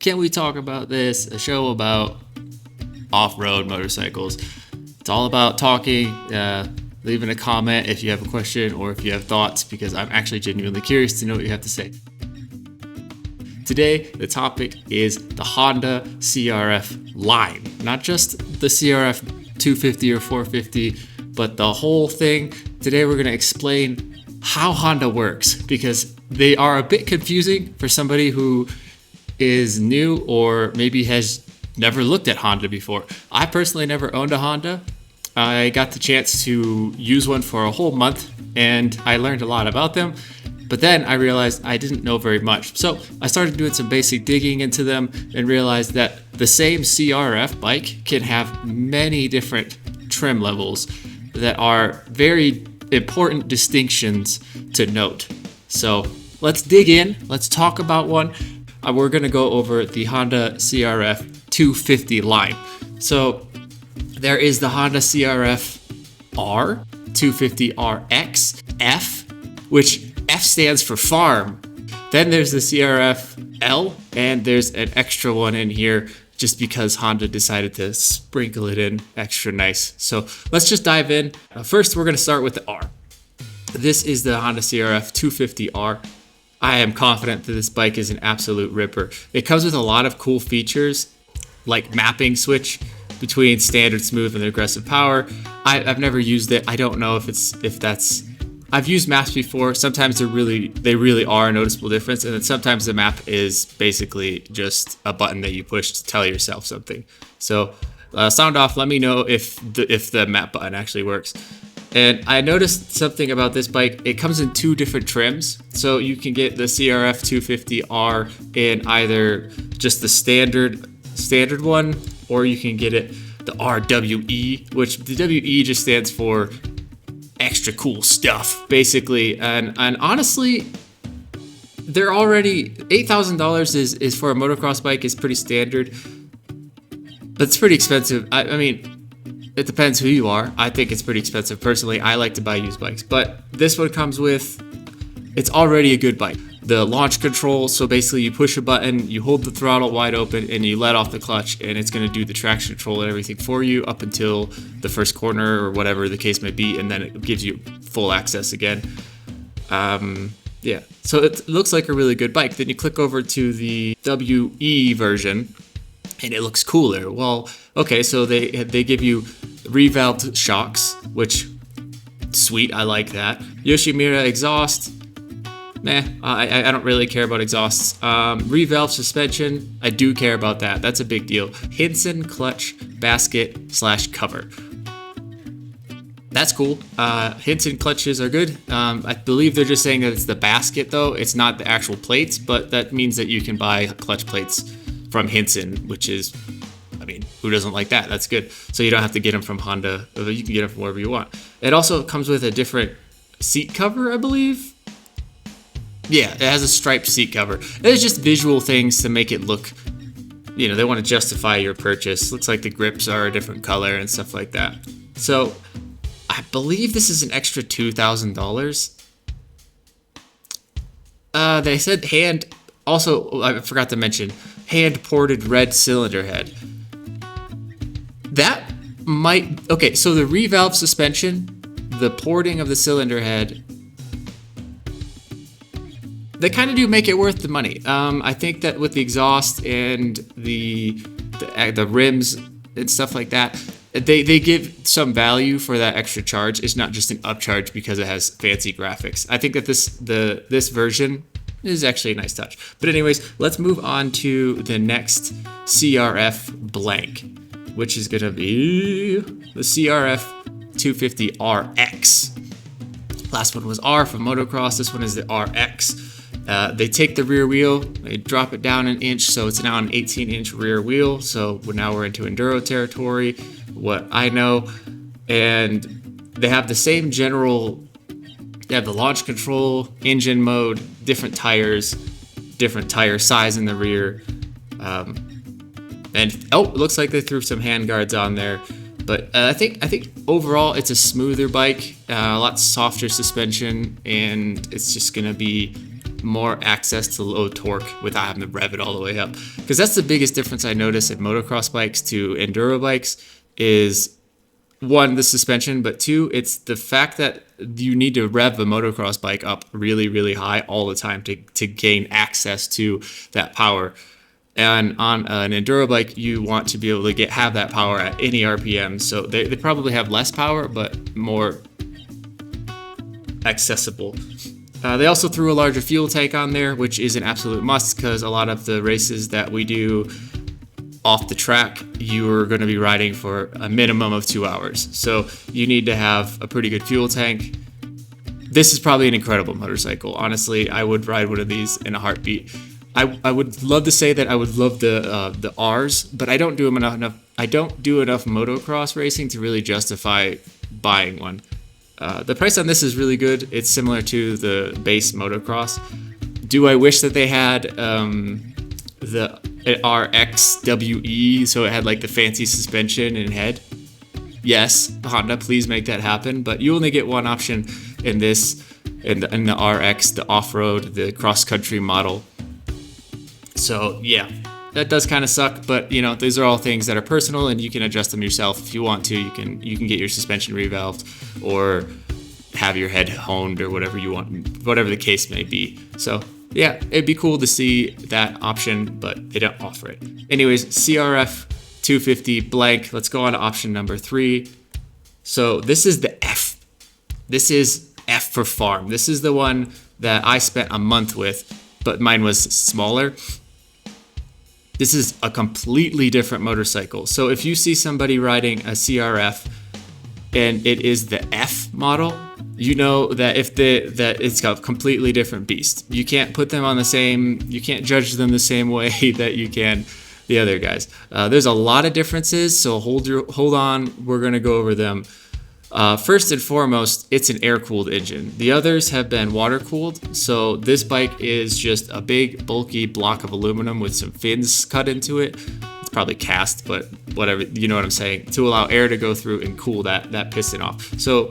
Can We Talk About This? A show about off-road motorcycles. It's all about talking, leaving a comment if you have a question or if you have thoughts, because I'm actually genuinely curious to know what you have to say. Today, the topic is the Honda CRF line. Not just the CRF 250 or 450, but the whole thing. Today, we're going to explain how Honda works, because they are a bit confusing for somebody who is new or maybe has never looked at Honda before. I personally never owned a Honda. I got the chance to use one for a whole month and I learned a lot about them. But then I realized I didn't know very much. So I started doing some basic digging into them and realized that the same CRF bike can have many different trim levels that are very important distinctions to note. So let's dig in. Let's talk about one. We're going to go over the Honda CRF 250 line. So there is the Honda CRF R, 250RX, F, which F stands for farm. Then there's the CRF L, and there's an extra one in here just because Honda decided to sprinkle it in extra nice. So let's just dive in. First, we're going to start with the R. This is the Honda CRF 250R. I am confident that this bike is an absolute ripper. It comes with a lot of cool features, like mapping switch between standard smooth and aggressive power. I've never used it. I don't know if that's. I've used maps before. Sometimes they really are a noticeable difference, and then sometimes the map is basically just a button that you push to tell yourself something. So sound off. Let me know if the map button actually works. And I noticed something about this bike. It comes in two different trims. So you can get the CRF 250R in either just the standard one, or you can get it the RWE, which the WE just stands for extra cool stuff, basically. And honestly, they're already $8,000 is for a motocross bike is pretty standard, but it's pretty expensive. I mean, it depends who you are. I think it's pretty expensive. Personally, I like to buy used bikes, but this one comes with, it's already a good bike. The launch control, so basically you push a button, you hold the throttle wide open, and you let off the clutch, and it's going to do the traction control and everything for you up until the first corner or whatever the case may be, and then it gives you full access again. Yeah, so it looks like a really good bike. Then you click over to the WE version, and it looks cooler. Well, okay, so they give you revalved shocks, which sweet, I like that. Yoshimura exhaust. I don't really care about exhausts. Revalve suspension, I do care about that. That's a big deal. Hinson clutch basket / cover. That's cool. Hinson clutches are good. I believe they're just saying that it's the basket though. It's not the actual plates, but that means that you can buy clutch plates from Hinson, which is, I mean, who doesn't like that? That's good. So you don't have to get them from Honda. You can get them from wherever you want. It also comes with a different seat cover, I believe. Yeah, it has a striped seat cover. There's just visual things to make it look, they want to justify your purchase. Looks like the grips are a different color and stuff like that. So I believe this is an extra $2,000. They said also, I forgot to mention, hand-ported red cylinder head. That might, okay, so the revalve suspension, the porting of the cylinder head, they kind of do make it worth the money. I think that with the exhaust and the rims and stuff like that, they give some value for that extra charge. It's not just an upcharge because it has fancy graphics. I think that this version is actually a nice touch. But anyways, let's move on to the next CRF blank, which is gonna be the CRF 250RX. Last one was R from Motocross. This one is the RX. They take the rear wheel, they drop it down an inch, so it's now an 18-inch rear wheel. So now we're into enduro territory, what I know. And they have the same general, they have the launch control, engine mode, different tire size in the rear. And it looks like they threw some handguards on there. But I think overall it's a smoother bike, a lot softer suspension, and it's just gonna be more access to low torque without having to rev it all the way up. Because that's the biggest difference I notice in motocross bikes to enduro bikes is, one, the suspension, but two, it's the fact that you need to rev a motocross bike up really, really high all the time to gain access to that power. And on an enduro bike, you want to be able to have that power at any RPM. So they probably have less power, but more accessible. They also threw a larger fuel tank on there, which is an absolute must because a lot of the races that we do off the track, you're going to be riding for a minimum of 2 hours. So you need to have a pretty good fuel tank. This is probably an incredible motorcycle. Honestly, I would ride one of these in a heartbeat. I would love to say that I would love the R's, but I don't do enough. I don't do enough motocross racing to really justify buying one. The price on this is really good. It's similar to the base motocross. Do I wish that they had the RXWE, so it had like the fancy suspension and head? Yes, Honda, please make that happen. But you only get one option in this, in the RX, the off-road, the cross-country model. So yeah, that does kind of suck, but you know, these are all things that are personal and you can adjust them yourself if you want to. You can get your suspension revalved or have your head honed or whatever you want, whatever the case may be. So yeah, it'd be cool to see that option, but they don't offer it. Anyways, CRF 250 blank. Let's go on to option number 3. So this is the F. This is F for farm. This is the one that I spent a month with, but mine was smaller. This is a completely different motorcycle. So if you see somebody riding a CRF and it is the F model, you know that that it's a completely different beast. You can't put them on the same, you can't judge them the same way that you can the other guys. There's a lot of differences, so hold on, we're gonna go over them. First and foremost, it's an air-cooled engine. The others have been water-cooled, so this bike is just a big, bulky block of aluminum with some fins cut into it. It's probably cast, but whatever, you know what I'm saying, to allow air to go through and cool that piston off. So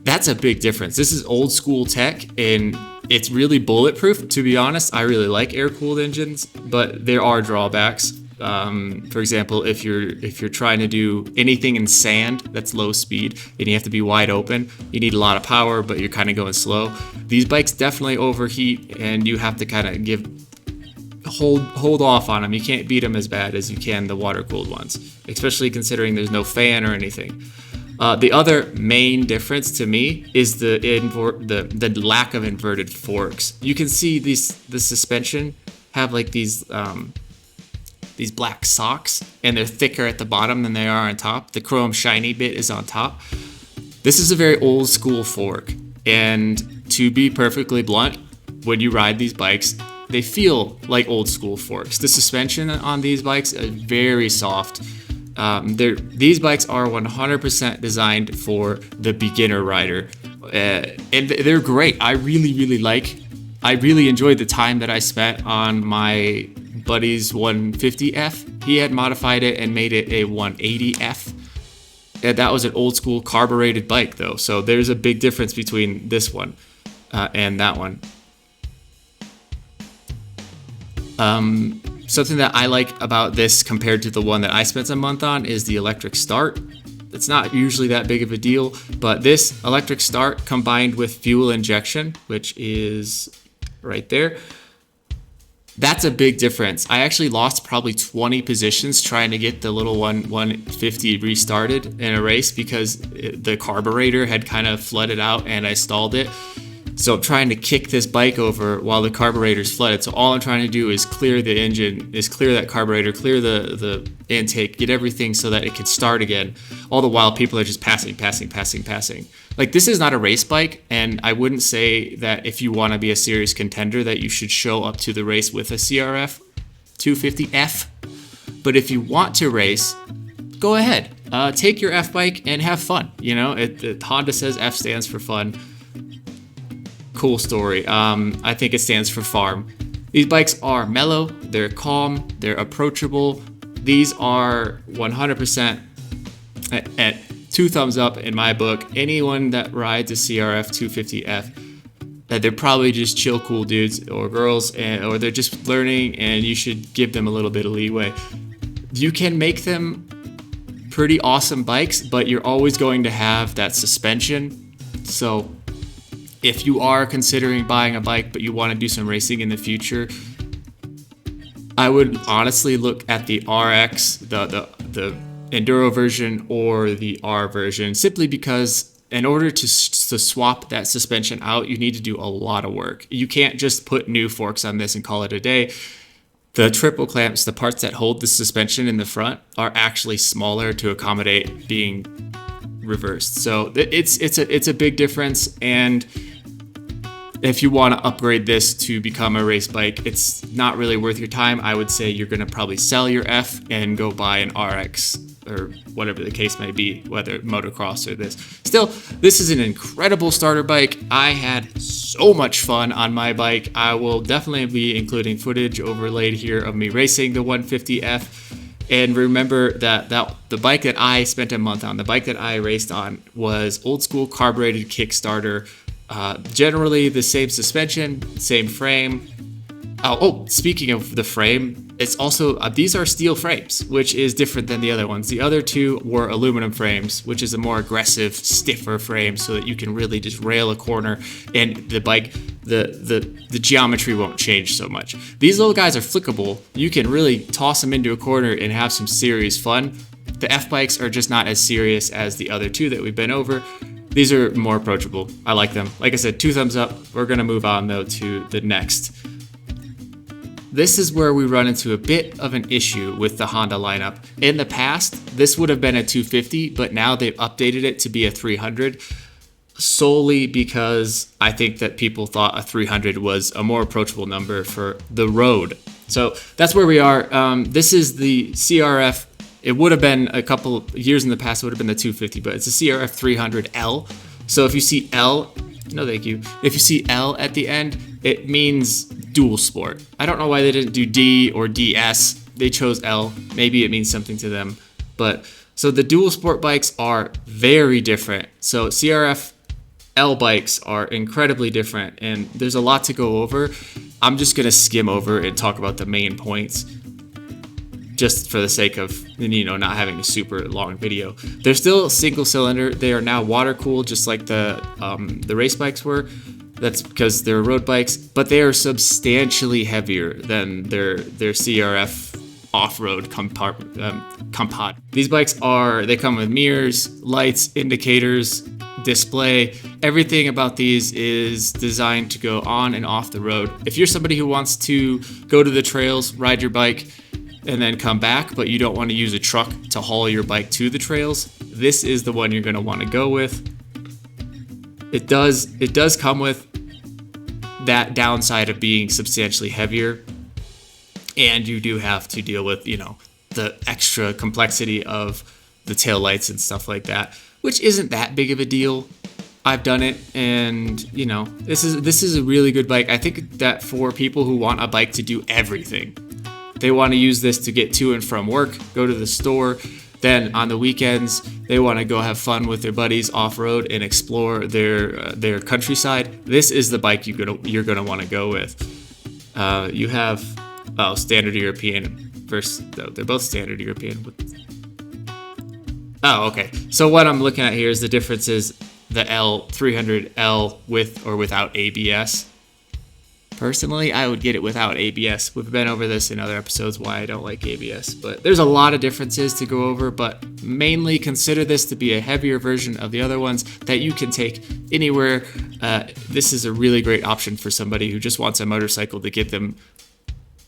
that's a big difference. This is old school tech, and it's really bulletproof. To be honest, I really like air-cooled engines, but there are drawbacks. For example, if you're trying to do anything in sand that's low speed and you have to be wide open, you need a lot of power, but you're kind of going slow. These bikes definitely overheat, and you have to kind of hold off on them. You can't beat them as bad as you can the water cooled ones, especially considering there's no fan or anything. The other main difference to me is the lack of inverted forks. You can see the suspension have like these black socks, and they're thicker at the bottom than they are on top. The chrome shiny bit is on top. This is a very old school fork, and to be perfectly blunt, when you ride these bikes, they feel like old school forks. The suspension on these bikes is very soft. These bikes are 100% designed for the beginner rider, and they're great. I really enjoyed the time that I spent on my buddy's 150F. He had modified it and made it a 180F. And that was an old school carbureted bike though, so there's a big difference between this one and that one. Something that I like about this compared to the one that I spent a month on is the electric start. It's not usually that big of a deal, but this electric start combined with fuel injection, which is right there, that's a big difference. I actually lost probably 20 positions trying to get the little 150 restarted in a race because the carburetor had kind of flooded out and I stalled it. So I'm trying to kick this bike over while the carburetor's flooded. So all I'm trying to do is clear the engine, is clear that carburetor, clear the intake, get everything so that it can start again. All the while people are just passing. Like, this is not a race bike, and I wouldn't say that if you want to be a serious contender that you should show up to the race with a CRF 250F. But if you want to race, go ahead. Take your F bike and have fun. You know, Honda says F stands for fun. Cool story. I think it stands for farm. These bikes are mellow, they're calm, they're approachable. These are 100% at 2 thumbs up in my book. Anyone that rides a CRF 250F that they're probably just chill, cool dudes or girls, or they're just learning, and you should give them a little bit of leeway. You can make them pretty awesome bikes, but you're always going to have that suspension. So if you are considering buying a bike, but you want to do some racing in the future, I would honestly look at the RX, the Enduro version, or the R version, simply because in order to swap that suspension out, you need to do a lot of work. You can't just put new forks on this and call it a day. The triple clamps, the parts that hold the suspension in the front, are actually smaller to accommodate being reversed. So it's a big difference. And if you want to upgrade this to become a race bike, it's not really worth your time. I would say you're going to probably sell your F and go buy an RX or whatever the case may be, whether motocross or this. Still, this is an incredible starter bike. I had so much fun on my bike. I will definitely be including footage overlaid here of me racing the 150F. And remember that the bike that I spent a month on, the bike that I raced on, was old school carbureted Kickstarter. Generally the same suspension, same frame. Oh, speaking of the frame, it's also, these are steel frames, which is different than the other ones. The other two were aluminum frames, which is a more aggressive, stiffer frame so that you can really just rail a corner and the bike, the geometry won't change so much. These little guys are flickable. You can really toss them into a corner and have some serious fun. The F bikes are just not as serious as the other two that we've been over. These are more approachable. I like them. Like I said, 2 thumbs up. We're gonna move on though to the next. This is where we run into a bit of an issue with the Honda lineup. In the past, this would have been a 250, but now they've updated it to be a 300, solely because I think that people thought a 300 was a more approachable number for the road. So that's where we are. This is the CRF. It would have been a couple years in the past, it would have been the 250, but it's a CRF 300L. So if you see L, no thank you. If you see L at the end, it means dual sport. I don't know why they didn't do D or DS. They chose L. Maybe it means something to them. But so the dual sport bikes are very different. So CRF L bikes are incredibly different, and there's a lot to go over. I'm just gonna skim over and talk about the main points, just for the sake of, not having a super long video. They're still single cylinder. They are now water cooled, just like the race bikes were. That's because they're road bikes, but they are substantially heavier than their CRF off-road compat. These bikes they come with mirrors, lights, indicators, display. Everything about these is designed to go on and off the road. If you're somebody who wants to go to the trails, ride your bike, and then come back, but you don't want to use a truck to haul your bike to the trails, this is the one you're going to want to go with. It does come with that downside of being substantially heavier, and you do have to deal with, the extra complexity of the taillights and stuff like that, which isn't that big of a deal. I've done it, and this is a really good bike. I think that for people who want a bike to do everything, they want to use this to get to and from work, go to the store. Then on the weekends, they want to go have fun with their buddies off-road and explore their countryside. This is the bike you're gonna want to go with. You have standard European versus they're both standard European. Oh, okay. So what I'm looking at here is the difference is the L300L with or without ABS. Personally, I would get it without ABS. We've been over this in other episodes, why I don't like ABS. But there's a lot of differences to go over, but mainly consider this to be a heavier version of the other ones that you can take anywhere. This is a really great option for somebody who just wants a motorcycle to get them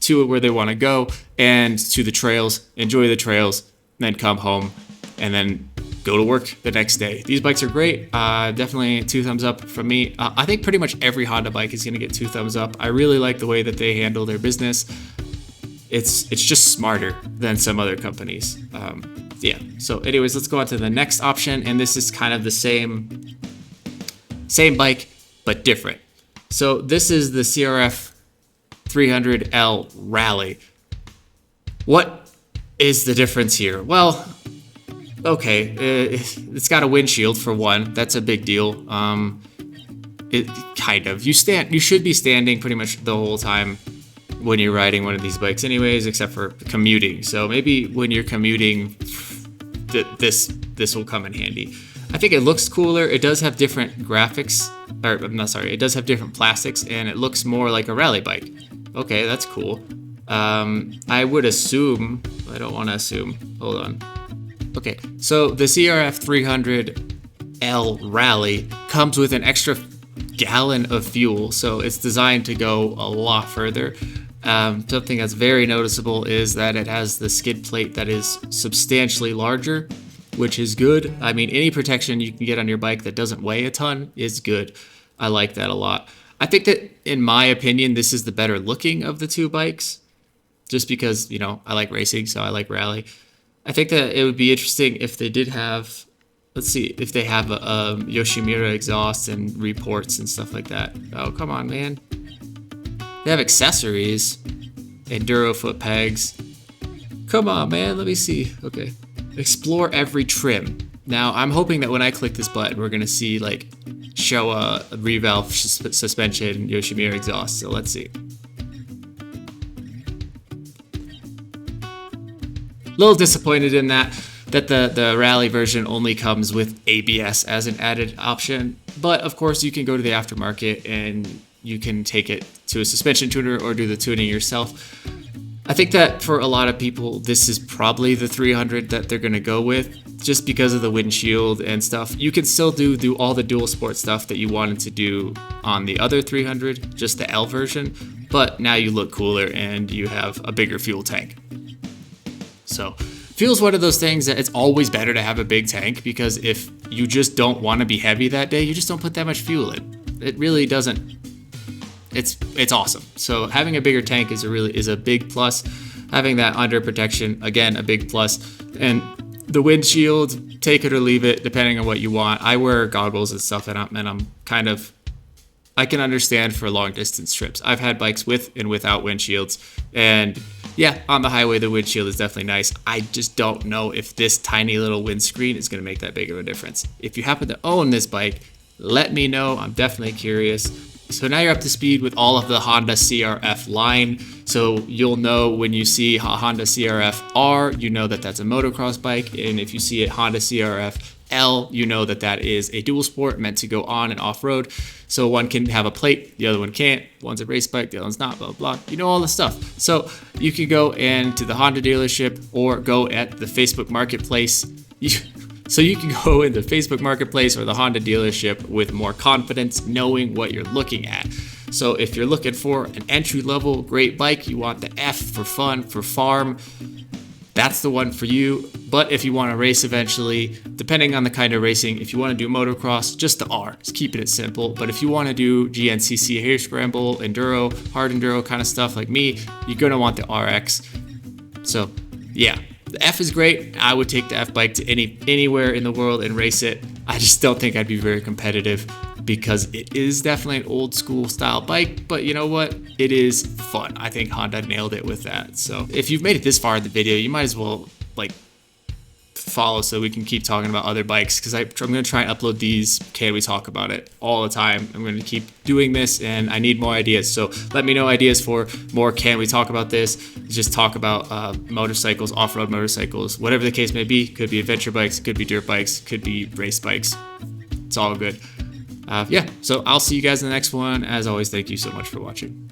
to where they want to go and to the trails, enjoy the trails, then come home and then go to work the next day. These bikes are great. Definitely 2 thumbs up from me. I think pretty much every Honda bike is going to get 2 thumbs up. I really like the way that they handle their business. It's just smarter than some other companies. Yeah. So anyways, let's go on to the next option. And this is kind of the same bike, but different. So this is the CRF 300L Rally. What is the difference here? Well, okay, it's got a windshield for one. That's a big deal. It kind of. You should be standing pretty much the whole time when you're riding one of these bikes anyways, except for commuting. So maybe when you're commuting, this will come in handy. I think it looks cooler. It does have different graphics, or I'm not sorry, it does have different plastics, and it looks more like a rally bike. Okay, that's cool. I would assume, I don't want to assume, hold on. Okay, so the CRF 300L Rally comes with an extra gallon of fuel, so it's designed to go a lot further. Something that's very noticeable is that it has the skid plate that is substantially larger, which is good. I mean, any protection you can get on your bike that doesn't weigh a ton is good. I like that a lot. I think that, in my opinion, this is the better looking of the two bikes, just because, you know, I like racing, so I like rally. I think that it would be interesting if they did have, let's see, if they have a Yoshimura exhaust and reports and stuff like that. Oh, come on, man. They have accessories, enduro foot pegs. Come on, man, let me see. Okay. Explore every trim. Now, I'm hoping that when I click this button, we're going to see, like, show a revalve suspension, Yoshimura exhaust. So let's see. A little disappointed in that the rally version only comes with ABS as an added option. But, of course, you can go to the aftermarket and you can take it to a suspension tuner or do the tuning yourself. I think that for a lot of people, this is probably the 300 that they're going to go with, just because of the windshield and stuff. You can still do all the dual sport stuff that you wanted to do on the other 300, just the L version, but now you look cooler and you have a bigger fuel tank. So fuel's one of those things that it's always better to have a big tank, because if you just don't want to be heavy that day, you just don't put that much fuel in. It really doesn't. It's awesome. So having a bigger tank is a big plus. Having that under protection, again, a big plus. And the windshield, take it or leave it, depending on what you want. I wear goggles and stuff, and I'm kind of, I can understand for long distance trips. I've had bikes with and without windshields, and yeah, on the highway the windshield is definitely nice. I just don't know if this tiny little windscreen is going to make that big of a difference. If you happen to own this bike, let me know. I'm definitely curious. So now you're up to speed with all of the Honda CRF line. So you'll know when you see a Honda CRF R, you know that that's a motocross bike. And if you see a Honda CRF L, you know that that is a dual sport meant to go on and off road. So one can have a plate, the other one can't. One's a race bike, the other one's not, blah, blah, blah. You know all the stuff. So you can go into the Honda dealership or go at the Facebook Marketplace. So you can go in the Facebook Marketplace or the Honda dealership with more confidence, knowing what you're looking at. So if you're looking for an entry-level great bike, you want the F for fun, for farm, that's the one for you. But if you want to race eventually, depending on the kind of racing, if you want to do motocross, just the R, just keeping it simple. But if you want to do GNCC, hair scramble, enduro, hard enduro kind of stuff like me, you're going to want the RX. So yeah. The F is great. I would take the F bike to anywhere in the world and race it. I just don't think I'd be very competitive, because it is definitely an old school style bike, but you know what? It is fun. I think Honda nailed it with that. So if you've made it this far in the video, you might as well like follow so we can keep talking about other bikes, because I'm going to try and upload these Can We Talk About It all the time. I'm going to keep doing this, and I need more ideas. So let me know ideas for more Can We Talk About This. Just talk about motorcycles, off-road motorcycles, whatever the case may be. Could be adventure bikes, could be dirt bikes, could be race bikes. It's all good. Yeah, so I'll see you guys in the next one. As always, thank you so much for watching.